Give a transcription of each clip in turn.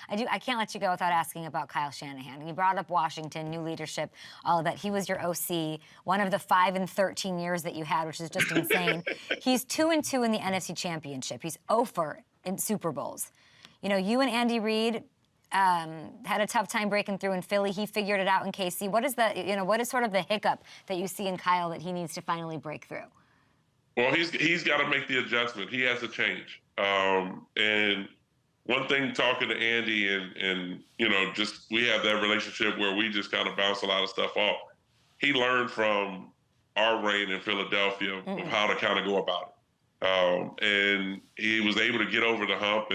I can't let you go without asking about Kyle Shanahan. You brought up Washington, new leadership, all of that. He was your OC, one of the 5 and 13 years that you had, which is just insane. He's 2-2 in the NFC Championship. He's 0-4 in Super Bowls. You know, you and Andy Reid had a tough time breaking through in Philly. He figured it out in KC. What is what is sort of the hiccup that you see in Kyle that he needs to finally break through? Well, he's got to make the adjustment. He has to change. And one thing, talking to Andy and just we have that relationship where we just kind of bounce a lot of stuff off. He learned from our reign in Philadelphia of how to kind of go about it. And he was able to get over the hump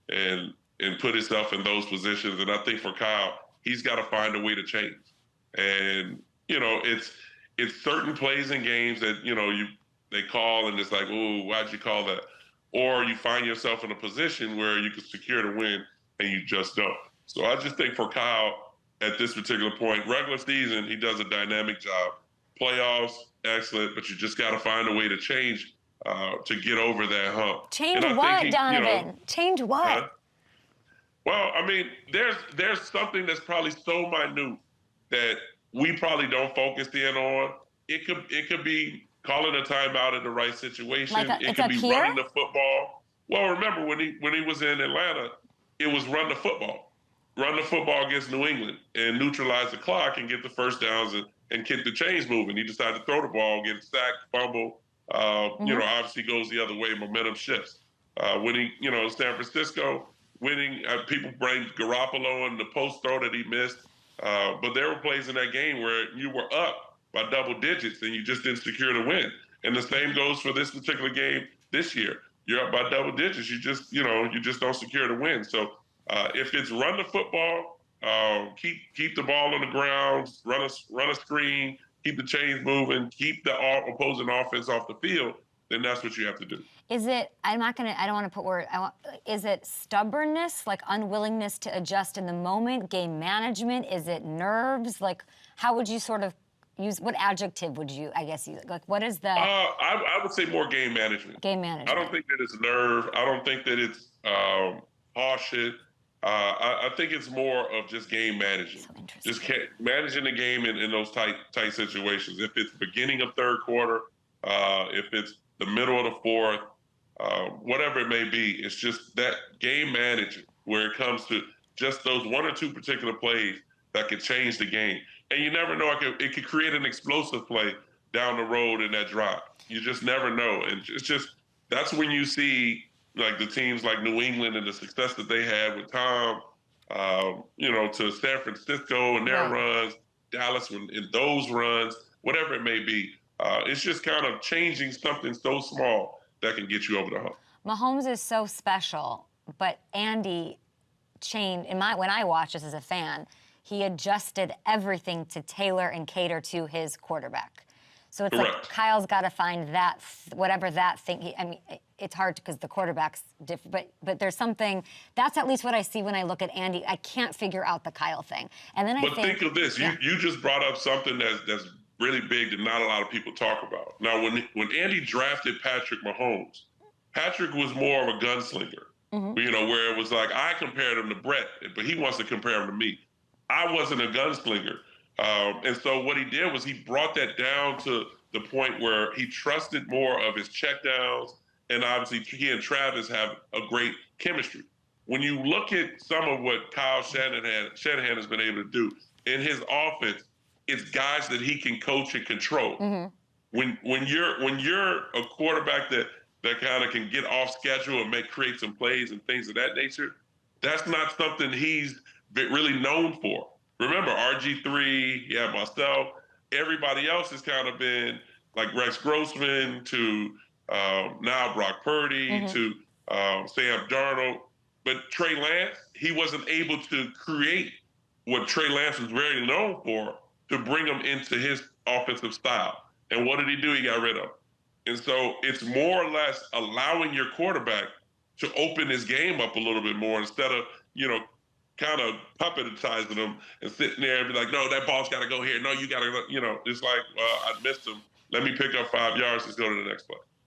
and put himself in those positions. And I think for Kyle, he's got to find a way to change. And, it's certain plays and games that, they call and it's like, oh, why'd you call that? Or you find yourself in a position where you can secure the win and you just don't. So I just think for Kyle at this particular point, regular season, he does a dynamic job. Playoffs, excellent, but you just got to find a way to change to get over that hump. Change what, Donovan? Change what? Well, I mean, there's something that's probably so minute that we probably don't focus in on. It could be calling a timeout in the right situation. It could be running the football. Well, remember when he was in Atlanta, it was run the football against New England and neutralize the clock and get the first downs and keep the chains moving. He decided to throw the ball, get sacked, fumble. Obviously goes the other way. Momentum shifts. When he, San Francisco winning, people blame Garoppolo and the post throw that he missed. But there were plays in that game where you were up by double digits and you just didn't secure the win. And the same goes for this particular game this year. You're up by double digits. You just don't secure the win. So if it's run the football, keep the ball on the ground, run a screen, keep the chains moving, keep the opposing offense off the field, then that's what you have to do. Is it, I don't want to put words, is it stubbornness, like unwillingness to adjust in the moment, game management? Is it nerves? Like, how would you sort of what adjective would you, use? Like, what is the... I would say more game management. Game management. I don't think that it's nerve. I don't think that it's horseshit. I think it's more of just game managing. So interesting. Just managing the game in those tight situations. If it's beginning of third quarter, if it's the middle of the fourth, whatever it may be, it's just that game managing where it comes to just those one or two particular plays that could change the game. And you never know, it could create an explosive play down the road in that drive. You just never know. And it's just, that's when you see like the teams like New England and the success that they had with Tom, to San Francisco and their runs, Dallas in those runs, whatever it may be. It's just kind of changing something so small that can get you over the hump. Mahomes is so special, but Andy changed, when I watched this as a fan, he adjusted everything to tailor and cater to his quarterback. So it's like Kyle's got to find that, whatever that thing. It's hard because the quarterback's different, but there's something, that's at least what I see when I look at Andy. I can't figure out the Kyle thing. And then But think of this, you just brought up something that's really big that not a lot of people talk about. Now, when Andy drafted Patrick Mahomes, Patrick was more of a gunslinger, where it was like, I compared him to Brett, but he wants to compare him to me. I wasn't a gunslinger. And so what he did was he brought that down to the point where he trusted more of his checkdowns, and obviously he and Travis have a great chemistry. When you look at some of what Kyle Shanahan has been able to do in his offense, it's guys that he can coach and control. When you're a quarterback that kind of can get off schedule and create some plays and things of that nature, that's not something he's really known for. Remember, RG3, myself, everybody else has kind of been like Rex Grossman to now Brock Purdy to Sam Darnold. But Trey Lance, he wasn't able to create what Trey Lance was very known for to bring him into his offensive style. And what did he do? He got rid of him. And so it's more or less allowing your quarterback to open his game up a little bit more instead of, kind of puppetizing him and sitting there and be like, no, that ball's got to go here. No, you got to, it's like, well, I missed him. Let me pick up 5 yards. Let's go to the next play.